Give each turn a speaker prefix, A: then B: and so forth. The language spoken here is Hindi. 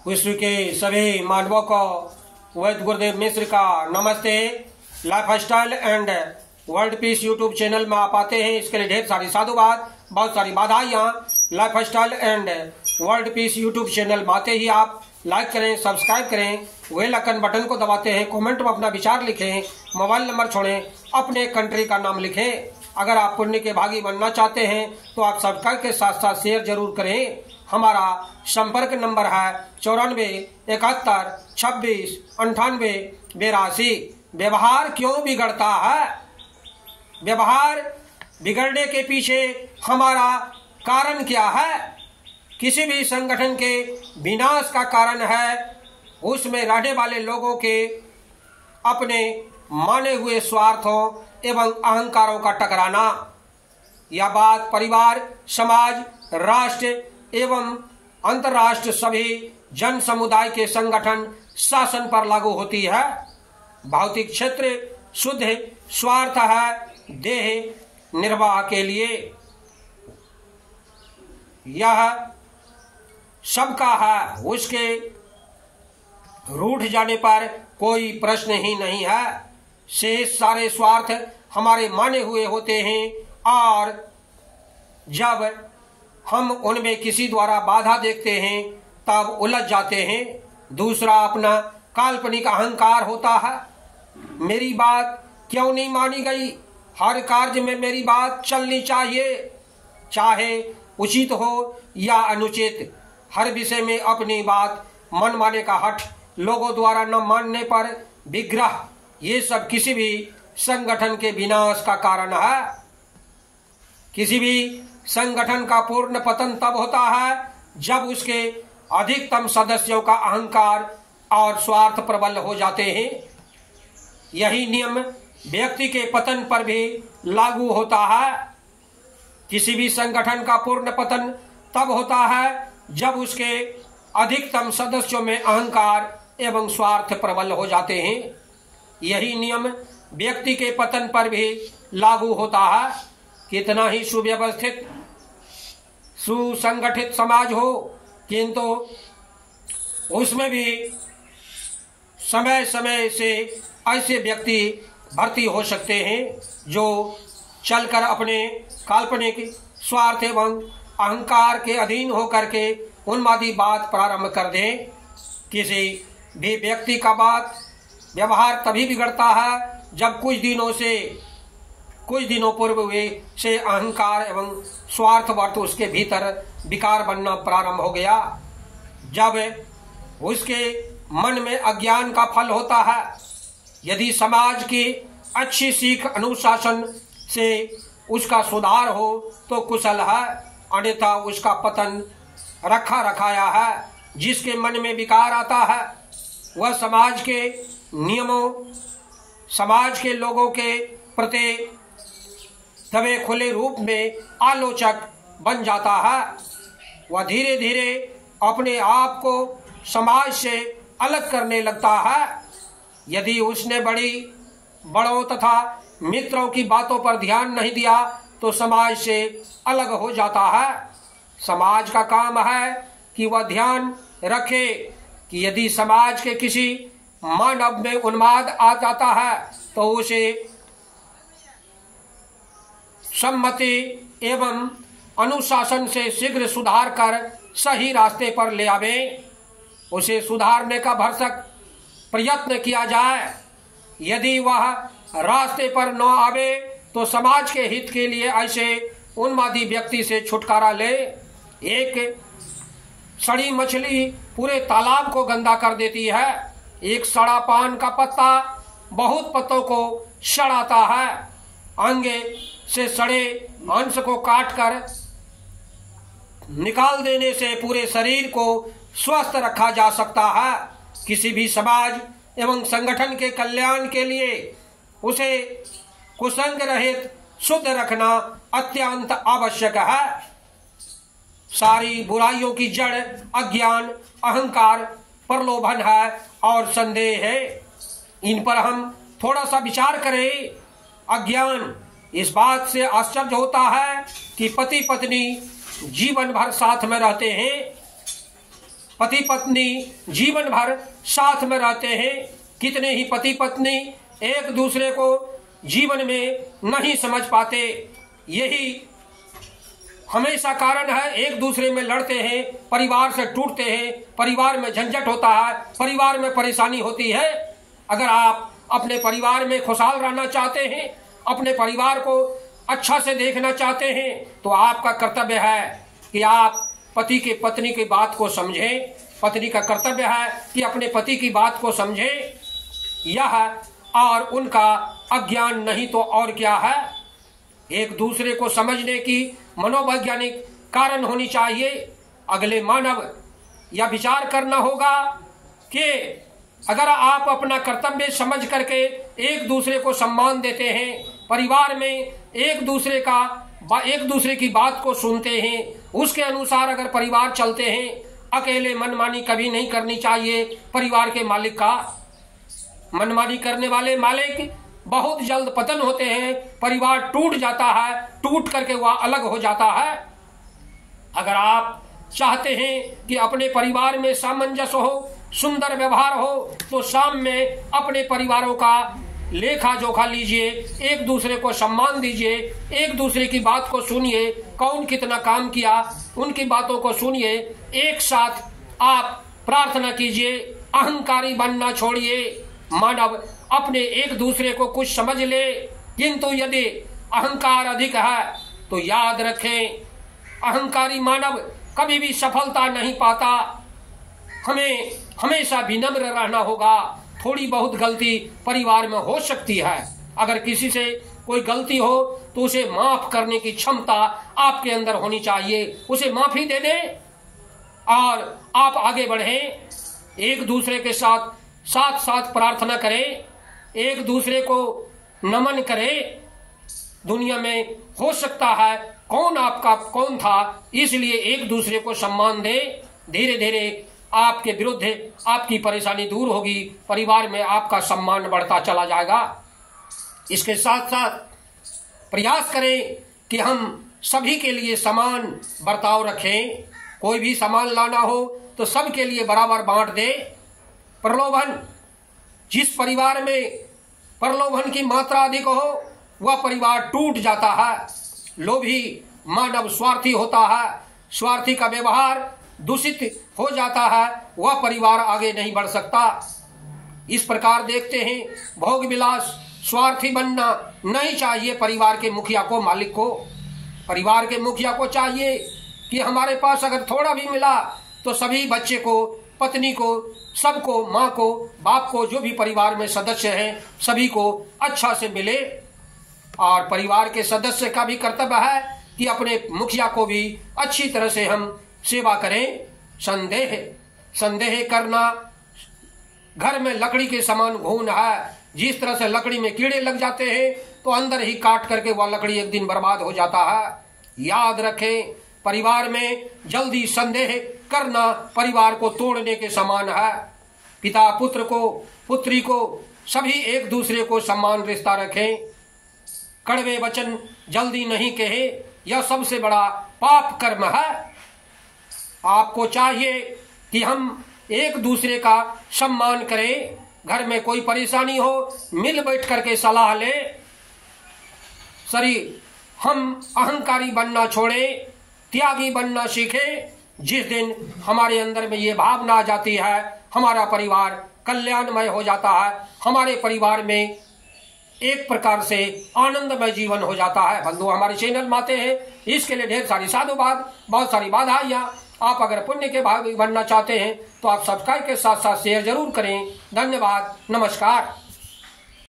A: विश्व के सभी मानवों को वैद्य गुरुदेव मिश्र का नमस्ते। Life style and world peace YouTube channel में आप आते हैं, इसके लिए ढेर सारी साधुवाद, बहुत सारी बाधाएं। यहाँ life style and world peace YouTube channel में आते ही आप लाइक करें, सब्सक्राइब करें, बेल आइकन बटन को दबाते हैं, कमेंट में अपना विचार लिखें, मोबाइल नंबर छोड़ें, अपने कंट्री का नाम लिखें। अगर आप पुण्य के भागी बनना चाहते हैं तो आप सब्सक्राइब के साथ साथ शेयर जरूर करें। हमारा संपर्क नंबर है 9471269882। व्यवहार क्यों बिगड़ता है? व्यवहार बिगड़ने के पीछे हमारा कारण क्या है? किसी भी संगठन के विनाश का कारण है उसमें रहने वाले लोगों के अपने माने हुए स्वार्थों एवं अहंकारों का टकराना। यह बात परिवार, समाज, राष्ट्र एवं अंतर्राष्ट्रीय सभी जन समुदाय के संगठन शासन पर लागू होती है। भौतिक क्षेत्र शुद्ध स्वार्थ है देह निर्वाह के लिए, यह सबका है, उसके रूठ जाने पर कोई प्रश्न ही नहीं है। शेष सारे स्वार्थ हमारे माने हुए होते हैं और जब हम उनमें किसी द्वारा बाधा देखते हैं तब उलझ जाते हैं। दूसरा अपना काल्पनिक अहंकार होता है। मेरी बात क्यों नहीं मानी गई? हर कार्य में मेरी बात चलनी चाहिए, चाहे उचित हो या अनुचित। हर विषय में अपनी बात मनमाने का हठ, लोगों द्वारा न मानने पर विग्रह, ये सब किसी भी संगठन के विनाश का कारण है। किसी भी संगठन का पूर्ण पतन तब होता है जब उसके अधिकतम सदस्यों का अहंकार और स्वार्थ प्रबल हो जाते हैं। यही नियम व्यक्ति के पतन पर भी लागू होता है। किसी भी संगठन का पूर्ण पतन तब होता है जब उसके अधिकतम सदस्यों में अहंकार एवं स्वार्थ प्रबल हो जाते हैं। यही नियम व्यक्ति के पतन पर भी लागू होता है। कितना ही सुव्यवस्थित सुसंगठित समाज हो, किंतु उसमें भी समय समय से ऐसे व्यक्ति भर्ती हो सकते हैं जो चलकर अपने काल्पनिक स्वार्थ एवं अहंकार के अधीन होकर के उन्मादी बात प्रारंभ कर दें। किसी भी व्यक्ति का बात व्यवहार तभी बिगड़ता है जब कुछ दिनों पूर्व वे से अहंकार एवं स्वार्थवर्त उसके भीतर विकार बनना प्रारंभ हो गया। जब उसके मन में अज्ञान का फल होता है। यदि समाज की अच्छी सीख अनुशासन से उसका सुधार हो तो कुशल है, अन्यथा उसका पतन रखा रखाया है। जिसके मन में विकार आता है वह समाज के नियमों, समाज के लोगों के प्रति दबे खुले रूप में आलोचक बन जाता है। वह धीरे धीरे अपने आप को समाज से अलग करने लगता है। यदि उसने बड़ों तथा मित्रों की बातों पर ध्यान नहीं दिया तो समाज से अलग हो जाता है। समाज का काम है कि वह ध्यान रखे कि यदि समाज के किसी मानव में उन्माद आ जाता है तो उसे सम्मति एवं अनुशासन से शीघ्र सुधार कर सही रास्ते पर ले आवे। उसे सुधारने का भरसक प्रयत्न किया जाए। यदि वह रास्ते पर न आवे तो समाज के हित के लिए ऐसे उन्मादी व्यक्ति से छुटकारा ले। एक सड़ी मछली पूरे तालाब को गंदा कर देती है। एक सड़ा पान का पत्ता बहुत पत्तों को सड़ाता है। अंगे से सड़े अंश को काटकर निकाल देने से पूरे शरीर को स्वस्थ रखा जा सकता है। किसी भी समाज एवं संगठन के कल्याण के लिए उसे कुसंग रहित शुद्ध रखना अत्यंत आवश्यक है। सारी बुराइयों की जड़ अज्ञान, अहंकार, प्रलोभन है और संदेह है। इन पर हम थोड़ा सा विचार करें। अज्ञान, इस बात से आश्चर्य होता है कि पति पत्नी जीवन भर साथ में रहते हैं, पति पत्नी जीवन भर साथ में रहते हैं। कितने ही पति पत्नी एक दूसरे को जीवन में नहीं समझ पाते। यही हमेशा कारण है, एक दूसरे में लड़ते हैं, परिवार से टूटते हैं, परिवार में झंझट होता है, परिवार में परेशानी होती है। अगर आप अपने परिवार में खुशहाल रहना चाहते हैं, अपने परिवार को अच्छा से देखना चाहते हैं, तो आपका कर्तव्य है कि आप पति के पत्नी की बात को समझें। पत्नी का कर्तव्य है कि अपने पति की बात को समझें। यह और उनका अज्ञान नहीं तो और क्या है। एक दूसरे को समझने की मनोवैज्ञानिक कारण होनी चाहिए। अगले मानव यह विचार करना होगा कि अगर आप अपना कर्तव्य समझ करके एक दूसरे को सम्मान देते हैं, परिवार में एक दूसरे की बात को सुनते हैं, उसके अनुसार अगर परिवार चलते हैं, अकेले मनमानी कभी नहीं करनी चाहिए। परिवार के मालिक का मनमानी करने वाले मालिक बहुत जल्द पतन होते हैं, परिवार टूट जाता है, टूट करके वह अलग हो जाता है। अगर आप चाहते हैं कि अपने परिवार में सामंजस्य हो, सुंदर व्यवहार हो, तो शाम में अपने परिवारों का लेखा जोखा लीजिए, एक दूसरे को सम्मान दीजिए, एक दूसरे की बात को सुनिए, कौन कितना काम किया उनकी बातों को सुनिए, एक साथ आप प्रार्थना कीजिए, अहंकारी बनना छोड़िए। मानव अपने एक दूसरे को कुछ समझ ले, किंतु यदि अहंकार अधिक है तो याद रखें, अहंकारी मानव कभी भी सफलता नहीं पाता। हमें हमेशा विनम्र रहना होगा। थोड़ी बहुत गलती परिवार में हो सकती है, अगर किसी से कोई गलती हो तो उसे माफ करने की क्षमता आपके अंदर होनी चाहिए। उसे माफी दे दें और आप आगे बढ़ें। एक दूसरे के साथ साथ साथ प्रार्थना करें, एक दूसरे को नमन करें। दुनिया में हो सकता है कौन आपका कौन था, इसलिए एक दूसरे को सम्मान दें। धीरे धीरे आपके विरुद्ध आपकी परेशानी दूर होगी, परिवार में आपका सम्मान बढ़ता चला जाएगा। इसके साथ साथ प्रयास करें कि हम सभी के लिए समान बर्ताव रखें। कोई भी सामान लाना हो तो सबके लिए बराबर बांट दें। प्रलोभन, जिस परिवार में प्रलोभन की मात्रा अधिक हो वह परिवार टूट जाता है। लोभी मानव स्वार्थी होता है, स्वार्थी का व्यवहार दूषित हो जाता है, वह परिवार आगे नहीं बढ़ सकता। इस प्रकार देखते हैं, भोग विलास स्वार्थी बनना नहीं चाहिए। परिवार के मुखिया को, मालिक को, परिवार के मुखिया को चाहिए कि हमारे पास अगर थोड़ा भी मिला तो सभी बच्चे को, पत्नी को, सबको, माँ को, बाप को, जो भी परिवार में सदस्य हैं सभी को अच्छा से मिले। और परिवार के सदस्य का भी कर्तव्य है कि अपने मुखिया को भी अच्छी तरह से हम सेवा करें। संदेह करना घर में लकड़ी के समान घून है। जिस तरह से लकड़ी में कीड़े लग जाते हैं तो अंदर ही काट करके वह लकड़ी एक दिन बर्बाद हो जाता है। याद रखें, परिवार में जल्दी संदेह करना परिवार को तोड़ने के समान है। पिता पुत्र को, पुत्री को, सभी एक दूसरे को सम्मान रिश्ता रखें। कड़वे वचन जल्दी नहीं कहे, यह सबसे बड़ा पाप कर्म है। आपको चाहिए कि हम एक दूसरे का सम्मान करें। घर में कोई परेशानी हो, मिल बैठ करके सलाह ले। हम अहंकारी बनना छोड़ें, त्यागी बनना सीखें। जिस दिन हमारे अंदर में ये भावना आ जाती है, हमारा परिवार कल्याणमय हो जाता है, हमारे परिवार में एक प्रकार से आनंदमय जीवन हो जाता है। बंधु, हमारे चैनल में आते हैं, इसके लिए ढेर सारी साधुवाद, बहुत सारी बाधाइयाँ। आप अगर पुण्य के भागी बनना चाहते हैं तो आप सब्सक्राइब के साथ साथ शेयर जरूर करें। धन्यवाद, नमस्कार।